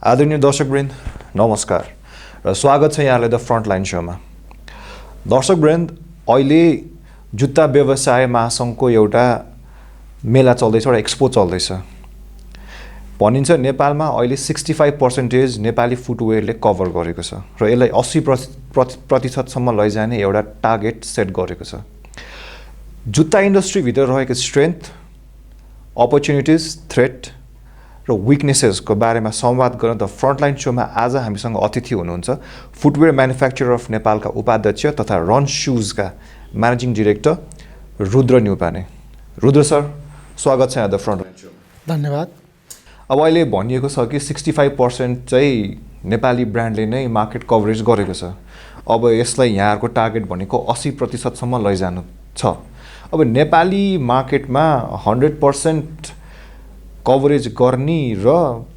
आदरणीय दर्शकवृन्द नमस्कार र स्वागत छ यहाँलाई द फ्रन्टलाइन शोमा। दर्शकवृन्द, अहिले जुत्ता व्यवसाय महासङ्घको एउटा मेला चल्दैछ, एउटा एक्सपो चल्दैछ। भनिन्छ नेपालमा अहिले 65% नेपाली फुटवेयरले कभर गरेको छ र यसलाई 80% लैजाने एउटा टार्गेट सेट गरेको छ। जुत्ता इन्डस्ट्रीभित्र रहेको स्ट्रेन्थ, अपर्च्युनिटिज, थ्रेट र विकनेसेसको बारेमा संवाद गर्न द फ्रन्टलाइन शोमा आज हामीसँग अतिथि हुनुहुन्छ फुटवेयर म्यानुफ्याक्चरर अफ नेपालका उपाध्यक्ष तथा रन सुजका managing director Rudra Neupane. Rudra sir, स्वागत छ यहाँ द फ्रन्टलाइन शोमा। धन्यवाद। अब अहिले भनिएको छ कि 65% चाहिँ नेपाली ब्रान्डले नै मार्केट कभरेज गरेको छ। अब यसलाई यहाँहरूको टार्गेट भनेको 80% लैजानु छ। अब नेपाली मार्केटमा 100% कभरेज गर्ने र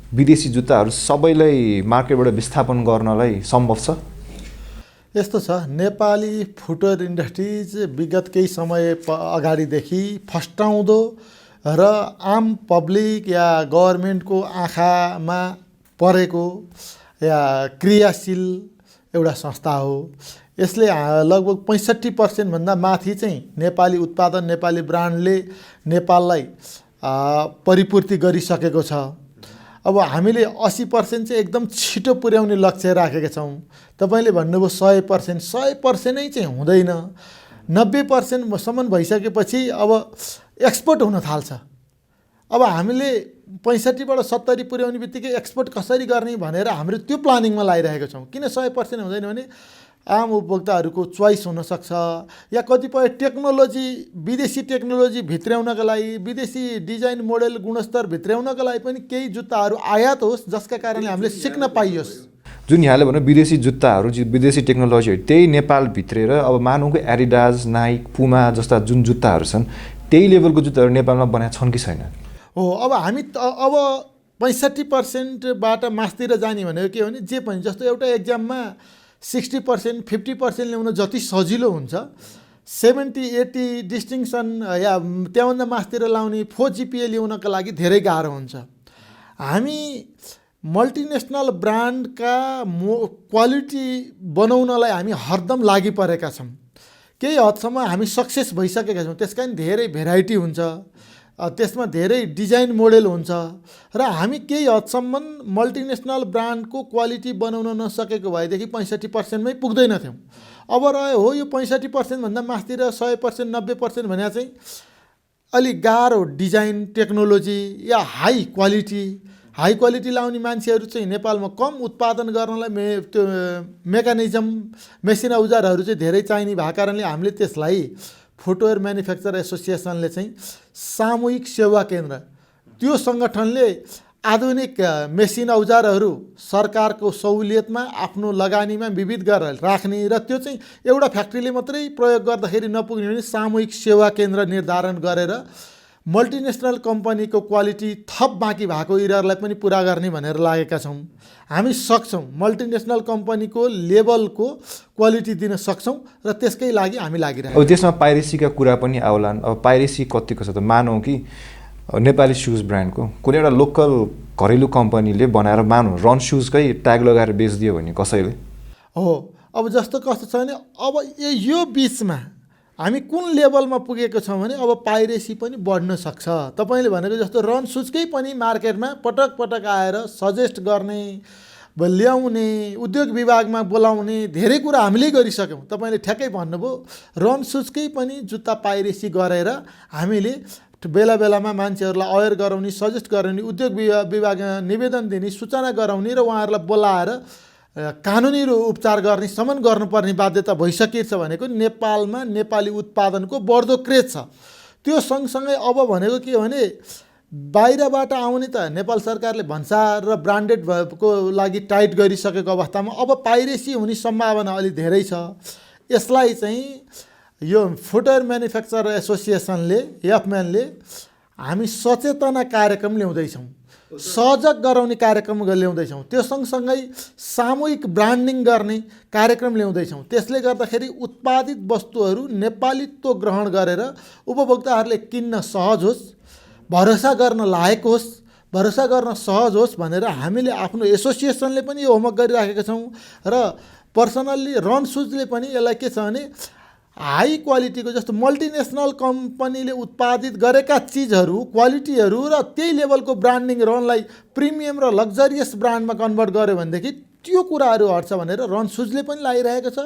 विदेशी जुत्ताहरू सबैलाई मार्केटबाट विस्थापन गर्नलाई सम्भव छ? यस्तो छ, नेपाली फुटवेयर इन्डस्ट्रिज विगत केही समय अगाडिदेखि फस्टाउँदो र आम पब्लिक या गभर्मेन्टको आँखामा परेको या क्रियाशील एउटा संस्था हो। यसले लगभग 65% भन्दा माथि चाहिँ नेपाली उत्पादन, नेपाली ब्रान्डले नेपाललाई परिपूर्ति गरिसकेको छ। अब हामीले 80% चाहिँ एकदम छिटो पुर्याउने लक्ष्य राखेका छौँ। तपाईँले भन्नुभयो 100%, 100% नै चाहिँ हुँदैन। 90% भइसकेपछि अब एक्सपोर्ट हुन थाल्छ। अब हामीले 65बाट 70 पुर्याउने बित्तिकै एक्सपोर्ट कसरी गर्ने भनेर हाम्रो त्यो प्लानिङमा लागिरहेको छौँ। किन 100% हुँदैन भने आम उपभोक्ताहरूको चोइस हुनसक्छ या कतिपय टेक्नोलोजी, विदेशी टेक्नोलोजी भित्र्याउनका लागि, विदेशी डिजाइन मोडेल गुणस्तर भित्र्याउनका लागि पनि केही जुत्ताहरू आयात होस्, जसका कारणले हामीले सिक्न पाइयोस्। जुन यहाँले भन्नु विदेशी जुत्ताहरू, विदेशी टेक्नोलोजीहरू त्यही नेपाल भित्रेर अब मानौँ कि एडिडास, नाइक, पुमा जस्ता जुन जुत्ताहरू छन् त्यही लेभलको जुत्ताहरू नेपालमा बनाएका छन् कि छैन? हो, अब हामी अब 65%बाट मास्तिर जाने भनेको के हो भने जे पनि जस्तो एउटा एक्जाममा 60%, 50% ल्याउन जति सजिलो हुन्छ, 70-80 डिस्टिङसन या त्यहाँभन्दा मास्तिर लाउने 4 GPA ल्याउनका लागि धेरै गाह्रो हुन्छ। हामी मल्टिनेसनल ब्रान्डका क्वालिटी बनाउनलाई हामी हरदम लागि परेका छौँ। केही हदसम्म हामी सक्सेस भइसकेका छौँ। त्यस कारण धेरै भेराइटी हुन्छ, त्यसमा धेरै डिजाइन मोडेल हुन्छ र हामी केही हदसम्म मल्टिनेसनल ब्रान्डको क्वालिटी बनाउन नसकेको भएदेखि 65% मै पुग्दैनथ्यौँ। अब रह्यो हो यो 65% भन्दा मास्तिर 100%, 90% भने चाहिँ अलिक गाह्रो डिजाइन, टेक्नोलोजी या हाई क्वालिटी लाउने मान्छेहरू चाहिँ नेपालमा कम उत्पादन गर्नलाई त्यो मेकानिजम, मेसिन औजारहरू चाहिँ धेरै चाहिने भएको कारणले हामीले त्यसलाई फुटवेयर म्यानुफ्याक्चर एसोसिएसनले चाहिँ सामूहिक सेवा केन्द्र, त्यो सङ्गठनले आधुनिक मेसिन औजारहरू सरकारको सहुलियतमा आफ्नो लगानीमा विविध गरेर राख्ने र त्यो चाहिँ एउटा फ्याक्ट्रीले मात्रै प्रयोग गर्दाखेरि नपुग्ने भने सामूहिक सेवा केन्द्र निर्धारण गरेर मल्टिनेसनल कम्पनीको क्वालिटी थप बाँकी भएको एरियालाई पनि पुरा गर्ने भनेर लागेका छौँ। हामी सक्छौँ, मल्टिनेसनल कम्पनीको लेभलको क्वालिटी दिन सक्छौँ र त्यसकै लागि हामी लागिरहेको। अब त्यसमा पाइरेसीका कुरा पनि आउलान्। अब पाइरेसी कतिको छ त? मानौँ कि नेपाली सुज ब्रान्डको कुनै एउटा लोकल घरेलु कम्पनीले बनाएर मानौँ रन सुजकै ट्याग लगाएर बेचिदियो भने कसैले हो। अब जस्तो कस्तो छ भने अब यो बिचमा हामी कुन लेभलमा पुगेको छौँ भने अब पाइरेसी पनि बढ्न सक्छ। तपाईँले भनेको जस्तो रन सुजकै पनि मार्केटमा पटक पटक आएर सजेस्ट गर्ने, ल्याउने, उद्योग विभागमा बोलाउने धेरै कुरा हामीले गरिसक्यौँ। तपाईँले ठ्याक्कै भन्नुभयो, रन सुजकै पनि जुत्ता पाइरेसी गरेर हामीले बेला बेलामा मान्छेहरूलाई अवेर गराउने, सजेस्ट गराउने, उद्योग विभाग निवेदन दिने, सूचना गराउने र उहाँहरूलाई बोलाएर कानुनी उपचार गर्नेसम्म गर्नुपर्ने बाध्यता भइसकेछ। भनेको नेपालमा नेपाली उत्पादनको बढ्दो क्रेज छ। त्यो सँगसँगै अब भनेको के हो भने बाहिरबाट आउने त नेपाल सरकारले भन्सार र ब्रान्डेडको लागि टाइट गरिसकेको अवस्थामा अब पाइरेसी हुने सम्भावना अलि धेरै छ। यसलाई चाहिँ यो फुटवेयर म्यानुफ्याक्चर एसोसिएसनले, एफएमएनले हामी सचेतना कार्यक्रम ल्याउँदैछौँ, सहयोग गराउने कार्यक्रम ल्याउँदैछौँ। त्यो सँगसँगै सामूहिक ब्रान्डिङ गर्ने कार्यक्रम ल्याउँदैछौँ। त्यसले गर्दाखेरि उत्पादित वस्तुहरू नेपालीत्व ग्रहण गरेर उपभोक्ताहरूले किन्न सहज होस्, भरोसा गर्न लायक होस् भरोसा गर्न सहज होस् भनेर हामीले आफ्नो एसोसिएसनले पनि यो होमवर्क गरिराखेका छौँ र पर्सनल्ली रन सुजले पनि यसलाई के छ भने हाई क्वालिटीको जस्तो मल्टिनेसनल कम्पनीले उत्पादित गरेका चिजहरू क्वालिटीहरू र त्यही लेभलको ब्रान्डिङ रनलाई प्रिमियम र लग्जरियस ब्रान्डमा कन्भर्ट गर्यो भनेदेखि त्यो कुराहरू हट्छ भनेर रन सुजले पनि लागिरहेको छ।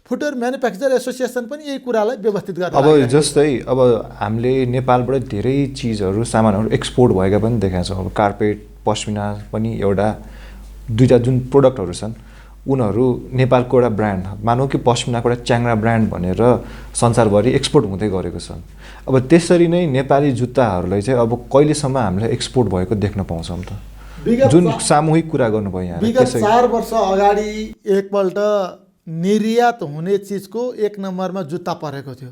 फुटवेयर म्यानुफ्याक्चर एसोसिएसन पनि यही कुरालाई व्यवस्थित गरेर अब जस्तै अब हामीले नेपालबाट धेरै चिजहरू सामानहरू एक्सपोर्ट भएका पनि देखाएको छौँ। अब कार्पेट पस्मिना पनि एउटा दुईवटा जुन प्रोडक्टहरू छन् उनीहरू नेपालको एउटा ब्रान्ड मानौँ कि पस्मिनाको एउटा च्याङ्रा ब्रान्ड भनेर संसारभरि एक्सपोर्ट हुँदै गरेको छन्। अब त्यसरी नै नेपाली जुत्ताहरूलाई चाहिँ अब कहिलेसम्म हामीले एक्सपोर्ट भएको देख्न पाउँछौँ त? जुन सामूहिक कुरा गर्नुभयो यहाँ विगत 4 वर्ष अगाडि एकपल्ट निर्यात हुने चिजको 1 नम्बरमा जुत्ता परेको थियो।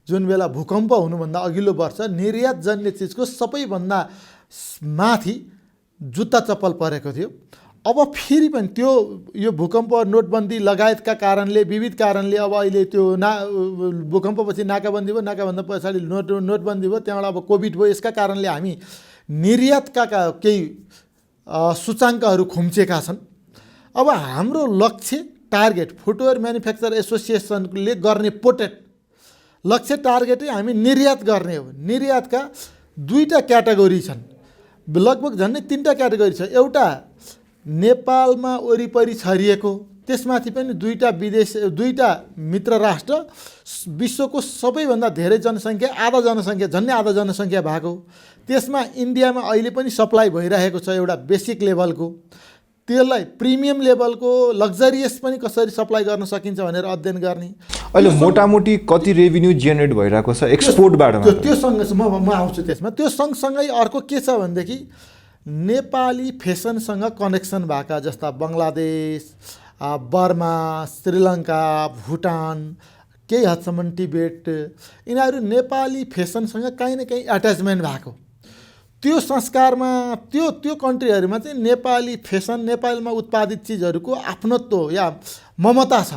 जुन बेला भूकम्प हुनुभन्दा अघिल्लो वर्ष निर्यात जन्य चिजको सबैभन्दा माथि जुत्ता चप्पल परेको थियो। अब फेरि पनि त्यो यो भूकम्प नोटबन्दी लगायतका कारणले विविध कारणले अब अहिले त्यो भूकम्पपछि नाकाबन्दी भयो, नाकाभन्दा पछाडि नोटबन्दी भयो, त्यहाँबाट अब कोभिड भयो। यसका कारणले हामी निर्यातका केही सूचाङ्कहरू खुम्चेका छन्। अब हाम्रो लक्ष्य टार्गेट फुटवेयर म्यानुफ्याक्चर एसोसिएसनले गर्ने पोटेट लक्ष्य टार्गेटै हामी निर्यात गर्ने हो। निर्यातका 2टा क्याटेगोरी छन्, लगभग झन्डै 3टा क्याटेगोरी छ। एउटा नेपालमा वरिपरि छरिएको, त्यसमाथि पनि 2टा मित्र राष्ट्र, विश्वको सबैभन्दा धेरै जनसङ्ख्या झन्डै आधा जनसङ्ख्या भएको। त्यसमा इन्डियामा अहिले पनि सप्लाई भइरहेको छ एउटा बेसिक लेभलको। त्यसलाई प्रिमियम लेभलको लग्जरियस पनि कसरी सप्लाई गर्न सकिन्छ भनेर अध्ययन गर्ने। अहिले मोटामोटी कति रेभिन्यू जेनेरेट भइरहेको छ एक्सपोर्टबाट? त्यो सँगै म आउँछु त्यसमा। त्यो सँगसँगै अर्को के छ भनेदेखि नेपाली फेसनसँग कनेक्सन भएका जस्ता बङ्गलादेश, बर्मा, श्रीलङ्का, भुटान, केही हदसम्म टिबेट, यिनीहरू नेपाली फेसनसँग काहीँ न काहीँ एट्याचमेन्ट भएको। त्यो संस्कारमा त्यो कन्ट्रीहरूमा चाहिँ नेपाली फेसन, नेपालमा उत्पादित चिजहरूको आफ्नत्व या ममता छ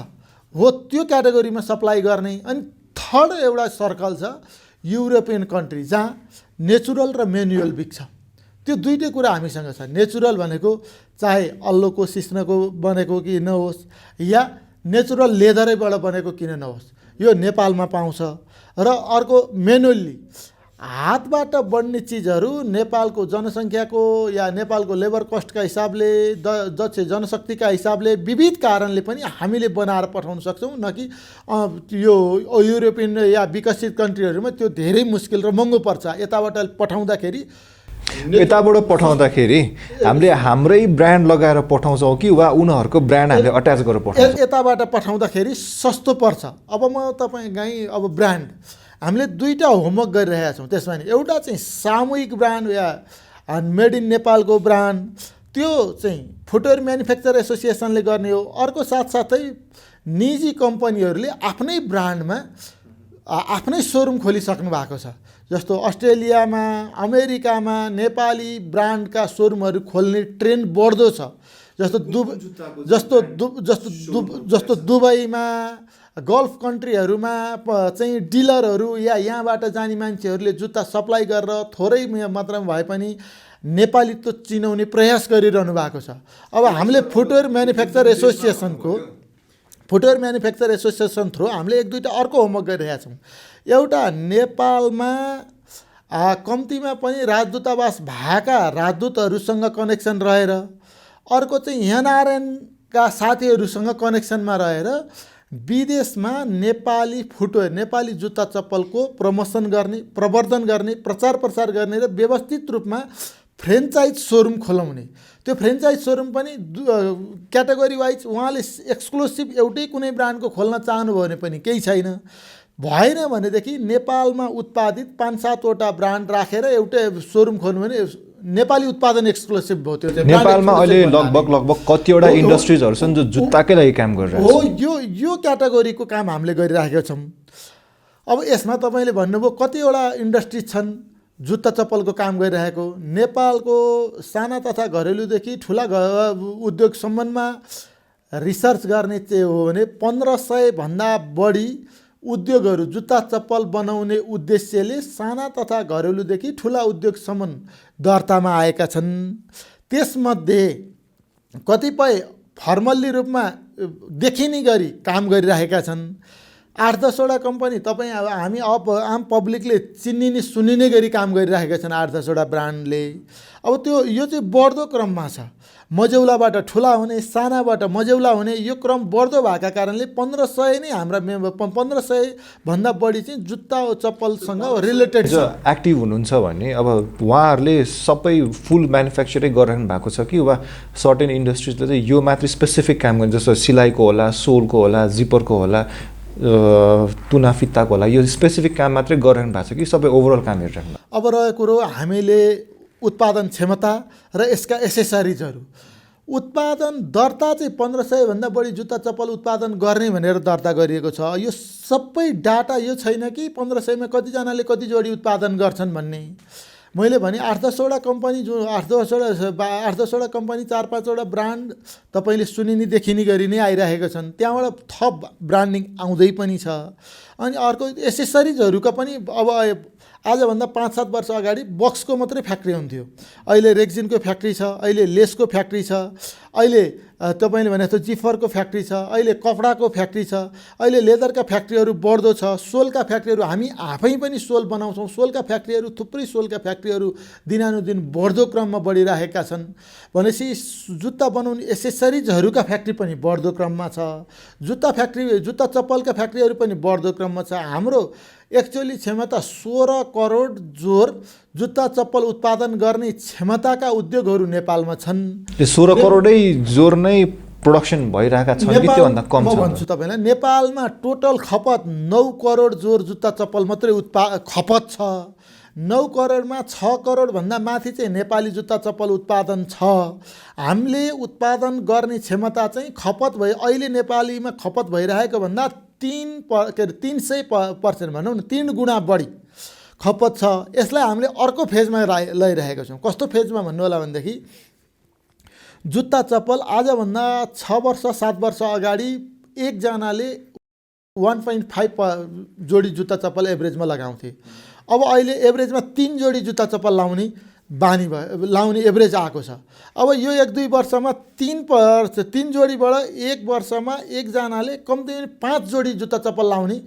हो। त्यो क्याटेगोरीमा सप्लाई गर्ने। अनि थर्ड एउटा सर्कल छ युरोपियन कन्ट्री, जहाँ नेचुरल र म्यानुअल बिक्छ। त्यो 2टै कुरा हामीसँग छ। नेचुरल भनेको चाहे अल्लोको सिस्नोको बनेको कि नहोस् या नेचुरल लेदरैबाट बनेको किन नहोस्, यो नेपालमा पाउँछ। र अर्को म्यानुअल्ली हातबाट बन्ने चिजहरू नेपालको जनसङ्ख्याको या नेपालको लेबर कस्टका हिसाबले, दक्ष जनशक्तिका हिसाबले विविध कारणले पनि हामीले बनाएर पठाउन सक्छौँ। न कि यो युरोपियन या विकसित कन्ट्रीहरूमा त्यो धेरै मुस्किल र महँगो पर्छ। यताबाट पठाउँदाखेरि हामीले हाम्रै ब्रान्ड लगाएर पठाउँछौँ कि वा उनीहरूको ब्रान्ड हामीले अट्याच गरेर पठाउँछौँ? यताबाट पठाउँदाखेरि सस्तो पर्छ। अब म तपाईँ अब ब्रान्ड हामीले 2टा होमवर्क गरिरहेका छौँ। त्यसमा नि एउटा चाहिँ सामूहिक ब्रान्ड या मेड इन नेपालको ब्रान्ड, त्यो चाहिँ फुटवेयर म्यानुफ्याक्चर एसोसिएसनले गर्ने हो। अर्को साथसाथै निजी कम्पनीहरूले आफ्नै ब्रान्डमा आफ्नै सोरुम खोलिसक्नु भएको छ। जस्तो अस्ट्रेलियामा, अमेरिकामा नेपाली ब्रान्डका सोरुमहरू खोल्ने ट्रेन्ड बढ्दो छ। जस्तो दुबईमा, गल्फ कन्ट्रीहरूमा चाहिँ डिलरहरू या यहाँबाट जाने मान्छेहरूले जुत्ता सप्लाई गरेर थोरै मात्रामा भए पनि नेपालीत्व चिनाउने प्रयास गरिरहनु भएको छ। अब हामीले फुटवेयर म्यानुफ्याक्चर एसोसिएसन थ्रु हामीले 1-2टा अर्को होमवर्क गरिरहेका छौँ। एउटा नेपालमा कम्तीमा पनि राजदूतावास भएका राजदूतहरूसँग कनेक्सन रहेर, अर्को चाहिँ एनआरएनका साथीहरूसँग कनेक्सनमा रहेर विदेशमा नेपाली फुटवेयर, नेपाली जुत्ता चप्पलको प्रमोसन गर्ने, प्रवर्धन गर्ने, प्रचार प्रसार गर्ने र व्यवस्थित रूपमा फ्रेन्चाइज सोरुम खोलाउने। त्यो फ्रेन्चाइज सोरुम पनि क्याटेगोरी वाइज उहाँले एक्सक्लुसिभ एउटै कुनै ब्रान्डको खोल्न चाहनुभयो भने पनि केही छैन। भएन भनेदेखि नेपालमा उत्पादित 5-7वटा ब्रान्ड राखेर एउटै सोरुम खोल्नु भने नेपाली उत्पादन एक्सक्लुसिभ भयो। त्यो नेपालमा अहिले लगभग कतिवटा इन्डस्ट्रिजहरू छन् जो जुत्ताकै लागि काम गरिरहेको हो। यो क्याटेगोरीको काम हामीले गरिराखेका छौँ। अब यसमा तपाईँले भन्नुभयो कतिवटा इन्डस्ट्रिज छन् जुत्ता चप्पलको काम गरिरहेको। नेपालको साना तथा घरेलुदेखि ठुला उद्योगसम्ममा रिसर्च गर्ने चाहिँ हो भने 1500 भन्दा बढी उद्योगहरू जुत्ता चप्पल बनाउने उद्देश्यले साना तथा घरेलुदेखि ठुला उद्योगसम्म दर्तामा आएका छन्। त्यसमध्ये कतिपय फर्मल्ली रूपमा देखिने गरी काम गरिरहेका छन्। 8-10वटा कम्पनी तपाईँ अब हामी आम पब्लिकले चिनिने सुनिने गरी काम गरिरहेका छन् 8-10वटा ब्रान्डले। अब यो चाहिँ बढ्दो क्रममा छ। मझौलाबाट ठुला हुने, सानाबाट मझौला हुने यो क्रम बढ्दो भएका कारणले 1500 नै हाम्रा 1500 भन्दा बढी चाहिँ जुत्ता चप्पलसँग रिलेटेड छ। एक्टिभ हुनुहुन्छ भने अब उहाँहरूले सबै फुल म्यानुफ्याक्चरै गरिरहनु भएको छ कि वा सर्टेन इन्डस्ट्रिजले चाहिँ यो मात्रै स्पेसिफिक काम गर्ने, जस्तो सिलाइको होला, सोलको होला, जिपरको होला, तुना फित्ताको होला, यो स्पेसिफिक काम मात्रै गरिरहनु भएको छ कि सबै ओभरअल काम हेरिरहनु? अब रहेको कुरो हामीले उत्पादन क्षमता र यसका एसेसरिजहरू उत्पादन दर्ता चाहिँ 1500 भन्दा बढी जुत्ता चप्पल उत्पादन गर्ने भनेर दर्ता गरिएको छ। यो सबै डाटा यो छैन कि 1500 मा कतिजनाले कति जोडी उत्पादन गर्छन् भन्ने। मैले भने 8-10वटा कम्पनी, जो 8-10वटा कम्पनी, 4-5वटा ब्रान्ड तपाईँले सुनिने देखिने गरी नै आइरहेको छन्। त्यहाँबाट थप ब्रान्डिङ आउँदै पनि छ। अनि अर्को एसेसरिजहरूका पनि अब आजभन्दा 5-7 वर्ष अगाडि बक्सको मात्रै फ्याक्ट्री हुन्थ्यो, अहिले रेक्जिनको फ्याक्ट्री छ, अहिले लेसको फ्याक्ट्री छ, अहिले तपाईँले भने जस्तो जिफरको फ्याक्ट्री छ, अहिले कपडाको फ्याक्ट्री छ, अहिले लेदरका फ्याक्ट्रीहरू बढ्दो छ, सोलका फ्याक्ट्रीहरू हामी आफै पनि सोल बनाउँछौँ। सोलका फ्याक्ट्रीहरू, थुप्रै सोलका फ्याक्ट्रीहरू दिनानुदिन बढ्दो क्रममा बढिरहेका छन्। भनेपछि जुत्ता बनाउने एसेसरिजहरूका फ्याक्ट्री पनि बढ्दो क्रममा छ। जुत्ता चप्पलका फ्याक्ट्रीहरू पनि बढ्दो क्रममा छ। हाम्रो एक्चुअली क्षमता 16 करोड जोर जुत्ता चप्पल उत्पादन गर्ने क्षमताका उद्योगहरू नेपालमा छन्। 16 करोडै जोर नै प्रोडक्सन भइरहेका छन् कि त्योभन्दा कम छ? म भन्छु तपाईँलाई, नेपालमा टोटल खपत 9 करोड जोर जुत्ता चप्पल मात्रै खपत छ। 9 करोडमा 6 करोडभन्दा माथि चाहिँ नेपाली जुत्ता चप्पल उत्पादन छ। हामीले उत्पादन गर्ने क्षमता चाहिँ खपत अहिले नेपालीमा खपत भइरहेको भन्दा 300% भनौँ न, 3 गुणा बढी खपत छ। यसलाई हामीले अर्को फेजमा लैरहेका छौँ। कस्तो फेजमा भन्नु होला भनेदेखि, जुत्ता चप्पल आजभन्दा 6 वर्ष 7 वर्ष अगाडि एकजनाले 1.5 जोडी जुत्ता चप्पल एभरेजमा लगाउँथे। अब अहिले एभरेजमा 3 जोडी जुत्ता चप्पल लाउने एभरेज आएको छ। अब यो 1-2 वर्षमा 3 जोडीबाट 1 वर्षमा एकजनाले कम्तीमा 5 जोडी जुत्ता चप्पल लाउने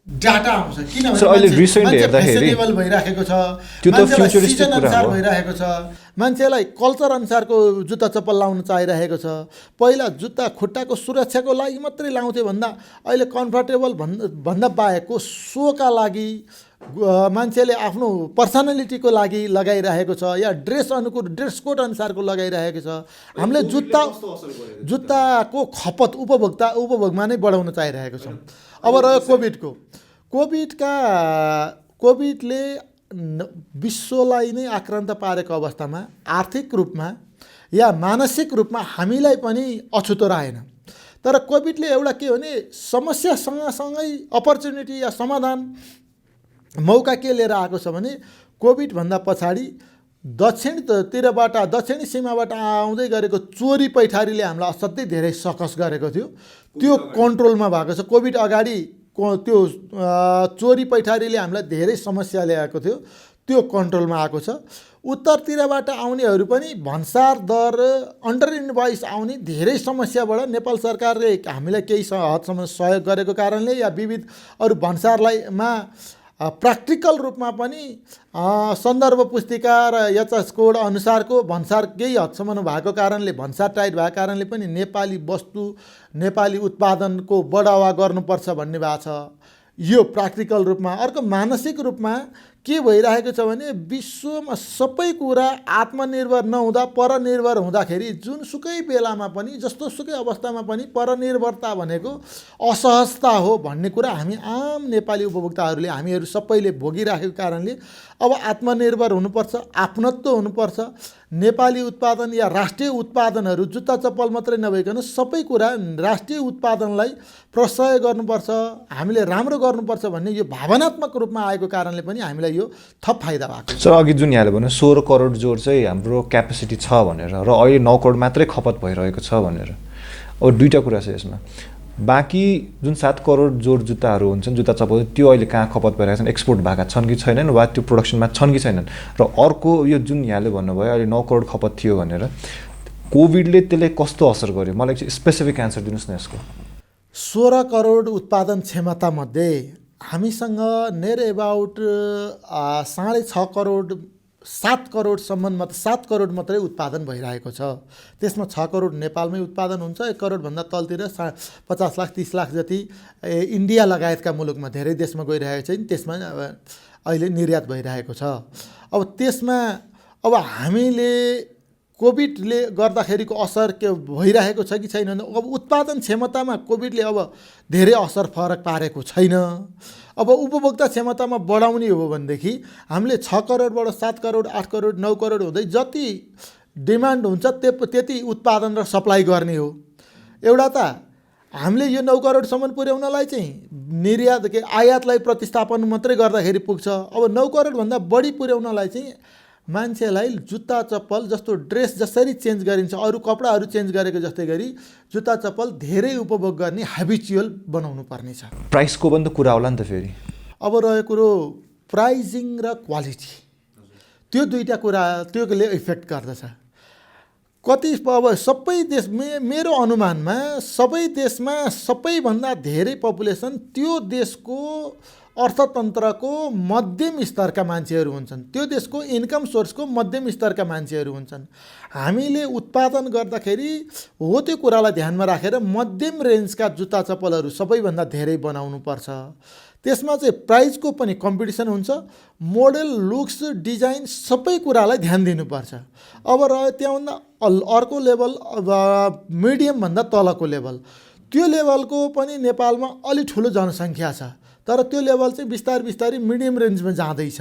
डाटा आउँछ। किनभने अहिले रिसेन्ट हेर्दाखेरि फेस्टिभल भइरहेको छ, त्यो त फ्युचरिस्टिक कुरा हो। भइरहेको छ, मान्छेलाई कल्चर अनुसारको जुत्ता चप्पल लाउन चाहिरहेको छ। पहिला जुत्ता खुट्टाको सुरक्षाको लागि मात्रै लाउँथे भन्दा अहिले कम्फर्टेबल भन्दा बाहेकको सोका लागि, मान्छेले आफ्नो पर्सनालिटीको लागि लगाइरहेको छ, या ड्रेस कोड अनुसारको लगाइरहेको छ। हामीले जुत्ताको खपत उपभोगमा नै बढाउन चाहिरहेको छौँ। अब रह्यो कोभिडले विश्वलाई नै आक्रान्त पारेको अवस्थामा आर्थिक रूपमा या मानसिक रूपमा हामीलाई पनि अछुतो रहेन। तर कोभिडले एउटा के भने समस्या सँगसँगै अपर्च्युनिटी या समाधान मौका के लिएर आएको छ भने, कोभिडभन्दा पछाडि दक्षिणी सीमाबाट आउँदै गरेको चोरी पैठारीले हामीलाई असाध्यै धेरै सकस गरेको थियो। त्यो कन्ट्रोलमा भएको छ। कोभिड अगाडि त्यो चोरी पैठारीले हामीलाई धेरै समस्या ल्याएको थियो, त्यो कन्ट्रोलमा आएको छ। उत्तरतिरबाट आउनेहरू पनि भन्सार दर, अन्डर इन्भोइस आउने धेरै समस्याबाट नेपाल सरकारले हामीलाई केही हदसम्म सहयोग गरेको कारणले या विविध अरू भन्सारलाईमा प्र्याक्टिकल रूपमा पनि सन्दर्भ पुस्तिका र एचएस कोड अनुसारको भन्सार केही हदसम्म भएको कारणले, भन्सार टाइट भएको कारणले पनि नेपाली वस्तु, नेपाली उत्पादनको बढावा गर्नुपर्छ भन्ने भएको छ। यो प्र्याक्टिकल रूपमा। अर्को मानसिक रूपमा के भइरहेको छ भने, विश्वमा सबै कुरा आत्मनिर्भर नहुँदा परनिर्भर हुँदाखेरि जुनसुकै बेलामा पनि, जस्तोसुकै अवस्थामा पनि परनिर्भरता भनेको असहजता हो भन्ने कुरा हामी आम नेपाली उपभोक्ताहरूले, हामीहरू सबैले भोगिराखेको कारणले अब आत्मनिर्भर हुनुपर्छ, आफ्नत्व हुनुपर्छ। नेपाली उत्पादन या राष्ट्रिय उत्पादनहरू, जुत्ता चप्पल मात्रै नभइकन सबै कुरा राष्ट्रिय उत्पादनलाई प्रोत्साहन गर्नुपर्छ, हामीले राम्रो गर्नुपर्छ भन्ने यो भावनात्मक रूपमा आएको कारणले पनि हामीलाई यो थप फाइदा भएको छ। सर, अघि जुन यहाँले भन्नु 16 करोड जोर चाहिँ हाम्रो क्यापेसिटी छ भनेर, र अहिले 9 करोड मात्रै खपत भइरहेको छ भनेर। अब दुईवटा कुरा छ यसमा। बाँकी जुन 7 करोड जोड जुत्ताहरू हुन्छन्, जुत्ता चप्पल, त्यो अहिले कहाँ खपत भइरहेका छन्, एक्सपोर्ट भएका छन् कि छैनन्, वा त्यो प्रोडक्सनमा छन् कि छैनन्। र अर्को यो जुन यहाँले भन्नुभयो अहिले 9 करोड खपत थियो भनेर, कोभिडले त्यसले कस्तो असर गर्यो? मलाई एकछिन स्पेसिफिक एन्सर दिनुहोस् न यसको। 16 करोड उत्पादन क्षमतामध्ये हामीसँग नियर एबाउट 6.5 करोड 7 करोडसम्म मात्र 7 करोड मात्रै उत्पादन भइरहेको छ। त्यसमा 6 करोड नेपालमै उत्पादन हुन्छ, 1 करोडभन्दा तलतिर 50 लाख 30 लाख जति इन्डिया लगायतका मुलुकमा धेरै देशमा गइरहेको छ, त्यसमा अहिले निर्यात भइरहेको छ। अब त्यसमा अब हामीले कोभिडले गर्दाखेरिको असर के भइरहेको छ कि छैन, अब उत्पादन क्षमतामा कोभिडले अब धेरै असर फरक पारेको छैन। अब उपभोक्ता क्षमतामा बढाउने हो भनेदेखि हामीले 6 करोडबाट 7 करोड 8 करोड 9 करोड हुँदै जति डिमान्ड हुन्छ त्यति उत्पादन र सप्लाई गर्ने हो। एउटा त हामीले यो 9 करोडसम्म पुर्याउनलाई चाहिँ निर्यात आयातलाई प्रतिस्थापन मात्रै गर्दाखेरि पुग्छ। अब 9 करोडभन्दा बढी पुर्याउनलाई चाहिँ मान्छेलाई जुत्ता चप्पल जस्तो ड्रेस जसरी चेन्ज गरिन्छ, अरू कपडाहरू चेन्ज गरेको जस्तै गरी जुत्ता चप्पल धेरै उपभोग गर्ने ह्याबिचुअल बनाउनु पर्ने छ। प्राइसको पनि त कुरा होला नि त फेरि। अब रह्यो कुरो प्राइजिङ र क्वालिटी, त्यो दुईवटा कुरा त्योले इफेक्ट गर्दछ। कति अब सबै देश मेरो अनुमानमा सबै देशमा सबैभन्दा धेरै पपुलेसन त्यो देशको अर्थतन्त्रको मध्यम स्तरका मान्छेहरू हुन्छन्, त्यो देशको इन्कम सोर्सको मध्यम स्तरका मान्छेहरू हुन्छन्। हामीले उत्पादन गर्दाखेरि हो त्यो कुरालाई ध्यानमा राखेर मध्यम रेन्जका जुत्ता चप्पलहरू सबैभन्दा धेरै बनाउनुपर्छ। त्यसमा चाहिँ प्राइसको पनि कम्पिटिसन हुन्छ, मोडल लुक्स डिजाइन सबै कुरालाई ध्यान दिनुपर्छ। अब रह्यो त्यहाँभन्दा अर्को लेभल मिडियमभन्दा तलको लेभल, त्यो लेभलको पनि नेपालमा अलि ठुलो जनसङ्ख्या छ, तर त्यो लेभल चाहिँ बिस्तारै मिडियम रेन्जमा जाँदैछ।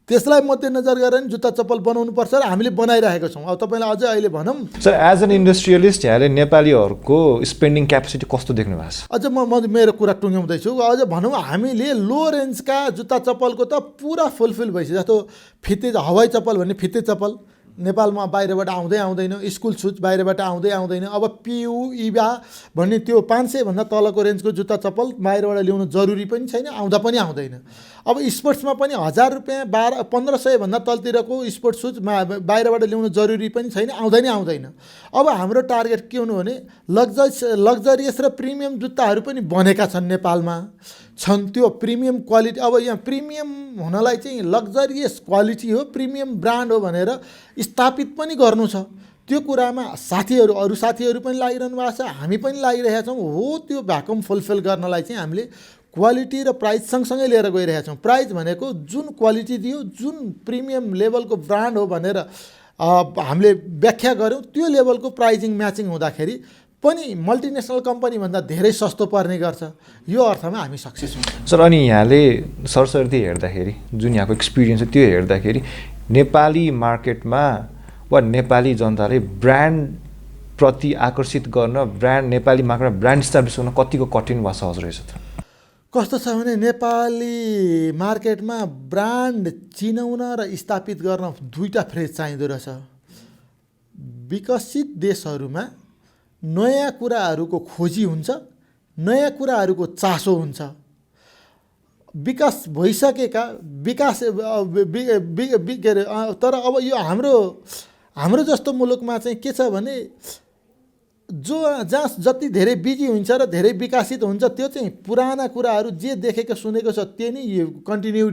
त्यसलाई मध्यनजर गरेर जुत्ता चप्पल बनाउनुपर्छ र हामीले बनाइरहेको छौँ। अब तपाईँलाई अझै अहिले भनौँ सर, एज एन इन्डस्ट्रियलिस्ट यहाँले नेपालीहरूको स्पेन्डिङ क्यापेसिटी कस्तो देख्नु भएको छ? अझ म मेरो कुरा टुङ्ग्याउँदैछु। अझ भनौँ हामीले लो रेन्जका जुत्ता चप्पलको त पुरा फुलफिल भइसक्यो। जस्तो फिते हवाई चप्पल भन्ने फिते चप्पल नेपालमा बाहिरबाट आउँदैन, स्कुल सुज बाहिरबाट आउँदैन। अब पियु इभा भन्ने त्यो 500भन्दा तलको रेन्जको जुत्ता चप्पल बाहिरबाट ल्याउनु जरुरी पनि छैन, आउँदा पनि आउँदैन। अब स्पोर्ट्समा पनि 1000 रुपियाँ 1500 भन्दा तलतिरको स्पोर्ट्स सुज बाहिरबाट ल्याउनु जरुरी पनि छैन, आउँदैन। अब हाम्रो टार्गेट के हुनु भने लग्जरियस र प्रिमियम जुत्ताहरू पनि बनेका छन् नेपालमा छन्, त्यो प्रिमियम क्वालिटी। अब यहाँ प्रिमियम हुनलाई चाहिँ लग्जरियस क्वालिटी हो, प्रिमियम ब्रान्ड हो भनेर स्थापित पनि गर्नु छ। त्यो कुरामा अरू साथीहरू पनि लागिरहनु भएको छ, हामी पनि लागिरहेका छौँ। हो त्यो भ्याकुम फुलफिल गर्नलाई चाहिँ हामीले क्वालिटी र प्राइस सँगसँगै लिएर गइरहेका छौँ। प्राइस भनेको जुन क्वालिटी दियो, जुन प्रिमियम लेभलको ब्रान्ड हो भनेर हामीले व्याख्या गऱ्यौँ, त्यो लेभलको प्राइजिङ म्याचिङ हुँदाखेरि पनि मल्टिनेसनल कम्पनीभन्दा धेरै सस्तो पर्ने गर्छ। यो अर्थमा हामी सक्सेस हुन्छौँ। सर, अनि यहाँले सरसर्ती हेर्दाखेरि जुन यहाँको एक्सपिरियन्स छ त्यो हेर्दाखेरि नेपाली मार्केटमा वा नेपाली जनताले ब्रान्ड प्रति आकर्षित गर्न, नेपाली मार्केटमा ब्रान्ड इस्टाब्लिस गर्न कतिको कठिन वा सहज रहेछ त? कस्तो छ भने नेपाली मार्केटमा ब्रान्ड चिनाउन र स्थापित गर्न दुईवटा फ्रेज चाहिँदो रहेछ। विकसित देशहरूमा नयाँ कुराहरूको खोजी हुन्छ, नयाँ कुराहरूको चासो हुन्छ। विकास भइसकेका के अरे तर अब यो हाम्रो जस्तो मुलुकमा चाहिँ के छ भने जहाँ जति धेरै बिजी हुन्छ र धेरै विकसित हुन्छ, त्यो चाहिँ पुराना कुराहरू जे देखेको सुनेको छ त्यो नै कन्टिन्यू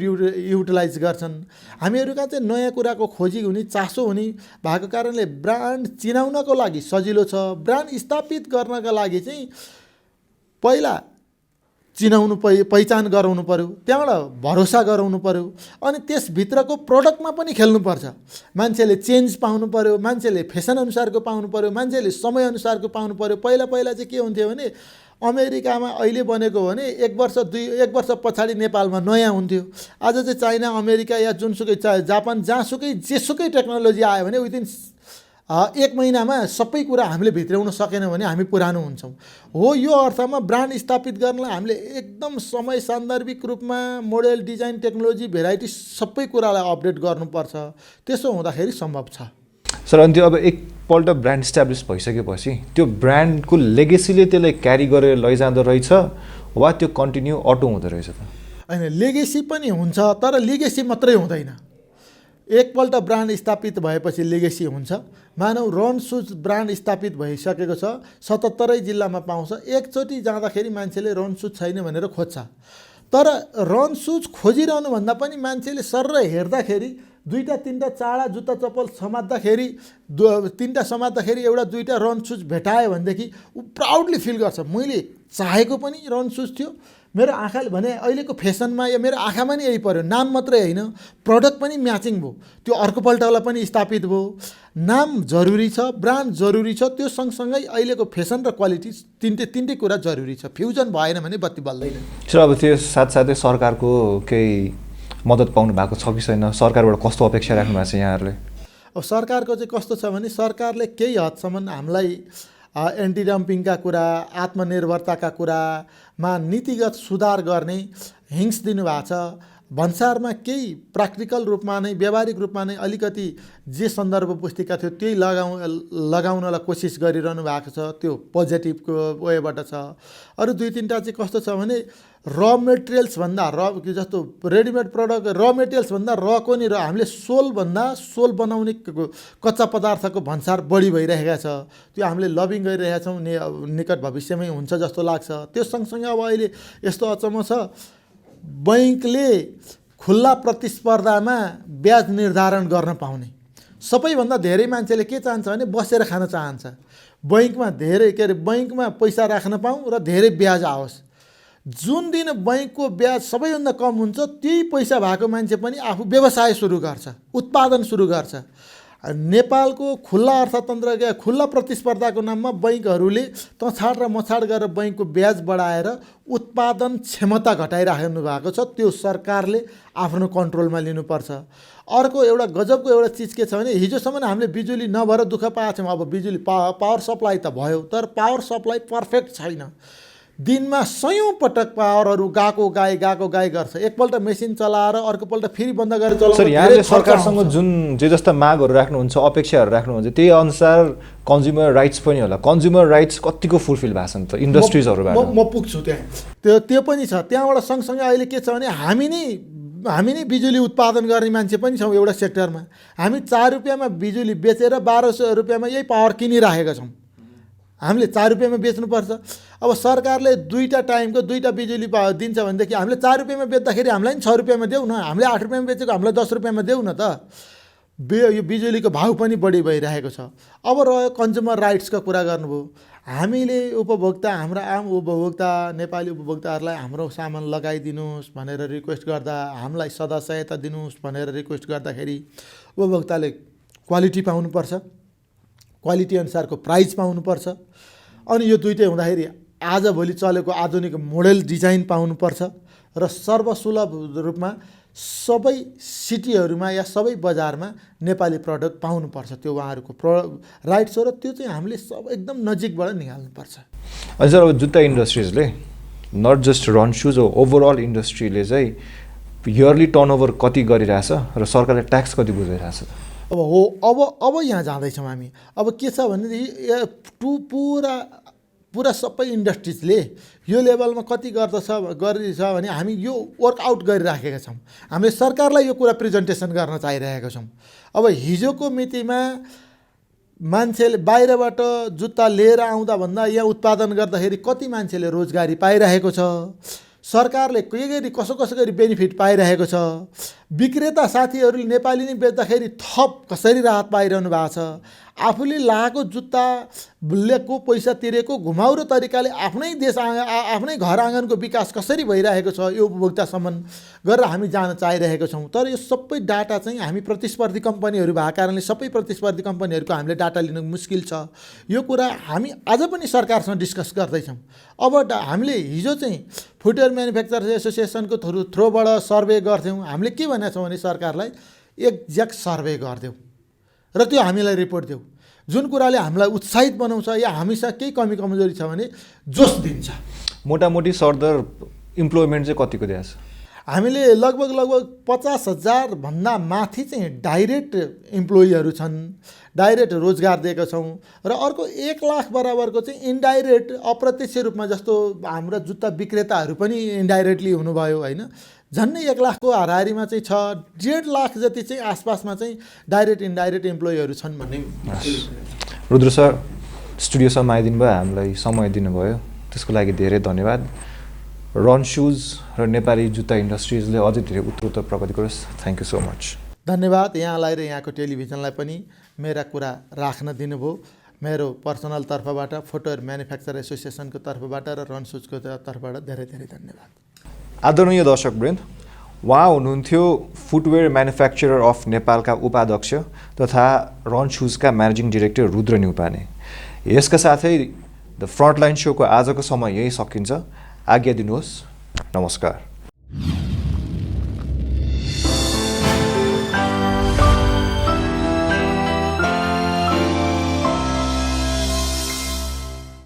युटिलाइज गर्छन्। हामीहरू कहाँ चाहिँ नयाँ कुराको खोजी हुने, चासो हुने भएको कारणले ब्रान्ड चिनाउनको लागि सजिलो छ। ब्रान्ड स्थापित गर्नका लागि चाहिँ पहिला चिनाउनु पहिचान गराउनु पर्यो, त्यहाँबाट भरोसा गराउनु पर्यो, अनि त्यसभित्रको प्रडक्टमा पनि खेल्नुपर्छ। मान्छेले चेन्ज पाउनु पर्यो, मान्छेले फेसन अनुसारको पाउनु पर्यो, मान्छेले समय अनुसारको पाउनु पर्यो। पहिला चाहिँ के हुन्थ्यो भने अमेरिकामा अहिले बनेको भने 1 वर्ष पछाडि नेपालमा नयाँ हुन्थ्यो। आज चाहिँ चाइना, अमेरिका या जुनसुकै जापान जहाँसुकै जेसुकै टेक्नोलोजी आयो भने विदिन 1 महिनामा सबै कुरा हामीले भित्राउन सकेनौँ भने हामी पुरानो हुन्छौँ। हो यो अर्थमा ब्रान्ड स्थापित गर्नलाई हामीले एकदम समय सान्दर्भिक रूपमा मोडल डिजाइन टेक्नोलोजी भेराइटी सबै कुरालाई अपडेट गर्नुपर्छ। त्यसो हुँदाखेरि सम्भव छ। सर, अनि त्यो अब एकपल्ट ब्रान्ड इस्टाब्लिस भइसकेपछि त्यो ब्रान्डको लेगेसीले त्यसलाई क्यारी गरेर लैजाँदो रहेछ वा त्यो कन्टिन्यू अटो हुँदो रहेछ त? होइन, लेगेसी पनि हुन्छ, तर लेगेसी मात्रै हुँदैन। एकपल्ट ब्रान्ड स्थापित भएपछि लेगेसी हुन्छ। मानौ रन सुज ब्रान्ड स्थापित भइसकेको छ, 77 जिल्लामा पाउँछ। एकचोटि जाँदाखेरि मान्छेले रन सुज छैन भनेर खोज्छ, तर रन सुज खोजिरहनुभन्दा पनि मान्छेले सर्र हेर्दाखेरि 2-3टा चाडा जुत्ता चप्पल समात्दाखेरि 3टा समात्दाखेरि एउटा 2टा रन सुज भेटायो भनेदेखि ऊ प्राउडली फिल गर्छ, मैले चाहेको पनि रन सुज थियो, मेरो आँखाले भने अहिलेको फेसनमा या मेरो आँखामा नि यही पर्यो। नाम मात्रै होइन, प्रडक्ट पनि म्याचिङ भयो, त्यो अर्कोपल्टवाला पनि स्थापित भयो। नाम जरुरी छ, ब्रान्ड जरुरी छ, त्यो सँगसँगै अहिलेको फेसन र क्वालिटी तिनटै कुरा जरुरी छ। फ्युजन भएन भने बत्ती बल्दैन। सर अब त्यो साथसाथै सरकारको केही मद्दत पाउनु भएको छ कि छैन? सरकारबाट कस्तो अपेक्षा राख्नु भएको छ यहाँहरूले? अब सरकारको चाहिँ कस्तो छ भने सरकारले केही हदसम्म हामीलाई एन्टी डम्पिङका कुरा, आत्मनिर्भरताका कुरामा नीतिगत सुधार गर्ने हिङ्स दिनुभएको छ। भन्सारमा केही प्र्याक्टिकल रूपमा नै, व्यावहारिक रूपमा नै अलिकति जे सन्दर्भ पुस्तिका थियो त्यही लगाउनलाई कोसिस गरिरहनु भएको छ, त्यो पोजिटिभको वेबाट छ। अरू 2-3टा चाहिँ कस्तो छ भने र मेटेरियल्सभन्दा जस्तो रेडिमेड प्रडक्ट र मेटेरियल्सभन्दा रको नि हामीले सोल बनाउने कच्चा पदार्थको भन्सार बढी भइरहेका छ, त्यो हामीले लबिङ गरिरहेका छौँ, निकट भविष्यमै हुन्छ जस्तो लाग्छ। त्यो सँगसँगै अब अहिले यस्तो अचम्म छ, बैङ्कले खुल्ला प्रतिस्पर्धामा ब्याज निर्धारण गर्न पाउने। सबैभन्दा धेरै मान्छेले के चाहन्छ भने बसेर खान चाहन्छ। बैङ्कमा बैङ्कमा पैसा राख्न पाऊँ र धेरै ब्याज आओस्। जुन दिन बैङ्कको ब्याज सबैभन्दा कम हुन्छ त्यही पैसा भएको मान्छे पनि आफू व्यवसाय सुरु गर्छ, उत्पादन सुरु गर्छ। नेपालको खुल्ला अर्थतन्त्र, खुल्ला प्रतिस्पर्धाको नाममा बैङ्कहरूले तछाड र मछाड गरेर बैङ्कको ब्याज बढाएर उत्पादन क्षमता घटाइराख्नु भएको छ। त्यो सरकारले आफ्नो कन्ट्रोलमा लिनुपर्छ। अर्को एउटा गजबको एउटा चिज के छ भने हिजोसम्म हामीले बिजुली नभएर दुःख पाएको थियौँ, अब बिजुली पावर सप्लाई त भयो, तर पावर सप्लाई पर्फेक्ट छैन। दिनमा 100औं पटक पावरहरू गएको गाई गर्छ। एकपल्ट मेसिन चलाएर अर्कोपल्ट फेरि बन्द गरेर चलाउँछ। सर यहाँले सरकारसँग जुन जे जस्ता मागहरू राख्नुहुन्छ, अपेक्षाहरू राख्नुहुन्छ, त्यही अनुसार कन्ज्युमर राइट्स पनि होला। कन्ज्युमर राइट्स कतिको फुलफिल भएको छ नि त इन्डस्ट्रिजहरूबाट? म पुग्छु त्यहाँ। त्यो पनि छ। त्यहाँबाट सँगसँगै अहिले के छ भने हामी नै बिजुली उत्पादन गर्ने मान्छे पनि छौँ। एउटा सेक्टरमा हामी 4 रुपियाँमा बिजुली बेचेर 1200 रुपियाँमा यही पावर किनिराखेका छौँ। हामीले 4 रुपियाँमा बेच्नुपर्छ। अब सरकारले 2टा टाइमको 2टा बिजुली दिन्छ भनेदेखि हामीले 4 रुपियाँमा बेच्दाखेरि हामीलाई नि 6 रुपियाँमा देऊ न, हामीले 8 रुपियाँमा बेचेको हामीलाई 10 रुपियाँमा देऊ न त। यो बिजुलीको भाउ पनि बढी भइरहेको छ। अब रह्यो कन्ज्युमर राइट्सको कुरा गर्नुभयो। हामीले उपभोक्ता, हाम्रा आम उपभोक्ता, नेपाली उपभोक्ताहरूलाई हाम्रो सामान लगाइदिनुहोस् भनेर रिक्वेस्ट गर्दा, हामीलाई सदा सहायता दिनुहोस् भनेर रिक्वेस्ट गर्दाखेरि उपभोक्ताले क्वालिटी पाउनुपर्छ, क्वालिटी अनुसारको प्राइस पाउनुपर्छ। अनि यो दुइटै हुँदाखेरि आजभोलि चलेको आधुनिक मोडल डिजाइन पाउनुपर्छ र सर्वसुलभ रूपमा सबै सिटीहरूमा या सबै बजारमा नेपाली प्रडक्ट पाउनुपर्छ। त्यो उहाँहरूको राइट्स हो र त्यो चाहिँ हामीले सब एकदम नजिकबाट निकाल्नुपर्छ। हजुर अब जुत्ता इन्डस्ट्रिजले नट जस्ट रन सुज हो, ओभरअल इन्डस्ट्रीले चाहिँ इयरली टर्नओभर कति गरिरहेछ र सरकारले ट्याक्स कति बुझाइरहेछ? अब यहाँ जाँदैछौँ हामी। अब के छ भनेदेखि पुरा सबै इन्डस्ट्रिजले यो लेभलमा कति गरिरहेछ भने हामी यो वर्कआउट गरिराखेका छौँ। हामीले सरकारलाई यो कुरा प्रेजेन्टेसन गर्न चाहिरहेका छौँ। अब हिजोको मितिमा मान्छेले बाहिरबाट जुत्ता लिएर आउँदा भन्दा यहाँ उत्पादन गर्दाखेरि कति मान्छेले रोजगारी पाइरहेको छ, सरकारले कसो गरी बेनिफिट पाइरहेको छ, विक्रेता साथीहरूले नेपाली नै बेच्दाखेरि थप कसरी राहत पाइरहनु भएको छ, आफूले लगाएको जुत्ताको पैसा तिरेको घुमाउरो तरिकाले आफ्नै देश आफ्नै घर आँगनको विकास कसरी भइरहेको छ यो उपभोक्तासम्म गरेर हामी जान चाहिरहेको छौँ। तर यो सबै डाटा चाहिँ हामी प्रतिस्पर्धी कम्पनीहरू भएको कारणले सबै प्रतिस्पर्धी कम्पनीहरूको हामीले डाटा लिनु मुस्किल छ। यो कुरा हामी आज पनि सरकारसँग डिस्कस गर्दैछौँ। अब हामीले हिजो चाहिँ फुटवेयर म्यानुफ्याक्चरर्स एसोसिएसनको थ्रोबाट सर्वे गर्थ्यौँ। हामीले के भनेको छौँ भने सरकारलाई एक्ज्याक्ट सर्वे गरिदेऊ र त्यो हामीलाई रिपोर्ट देऊ, जुन कुराले हामीलाई उत्साहित बनाउँछ या हामीसँग केही कमी कमजोरी छ भने जोस दिन्छ। मोटामोटी सरदर इम्प्लोइमेन्ट चाहिँ कतिको दिएको छ? हामीले लगभग 50,000 भन्दा माथि चाहिँ डाइरेक्ट इम्प्लोइहरू छन्, डाइरेक्ट रोजगार दिएका छौँ र अर्को 1 लाख बराबरको चाहिँ इन्डाइरेक्ट अप्रत्यक्ष रूपमा, जस्तो हाम्रा जुत्ता विक्रेताहरू पनि इन्डाइरेक्टली हुनुभयो होइन, झन्डै 1 लाखको हाराहारीमा चाहिँ छ। 1.5 लाख जति चाहिँ आसपासमा चाहिँ डाइरेक्ट इन्डाइरेक्ट इम्प्लोइहरू छन् भन्ने। रुद्र सर स्टुडियोसम्म आइदिनु भयो, हामीलाई समय दिनुभयो, त्यसको लागि धेरै धन्यवाद। रन सुज र नेपाली जुत्ता इन्डस्ट्रिजले अझै धेरै उत्तरोत्तर प्रगति गरोस्। Thank you so much. धन्यवाद यहाँलाई र यहाँको टेलिभिजनलाई पनि मेरा कुरा राख्न दिनुभयो। मेरो पर्सनल तर्फबाट, फुटवेयर म्यानुफ्याक्चर एसोसिएसनको तर्फबाट र रन सुजको तर्फबाट धेरै धेरै धन्यवाद। आदरणीय दर्शकवृन्द, उहाँ हुनुहुन्थ्यो फुटवेयर म्यानुफ्याक्चरर अफ नेपालका उपाध्यक्ष तथा रन सुजका म्यानेजिङ डिरेक्टर रुद्र न्युपाने। यसका साथै द फ्रन्टलाइन सोको आजको समय यही सकिन्छ। आज्ञा दिनुहोस्। नमस्कार।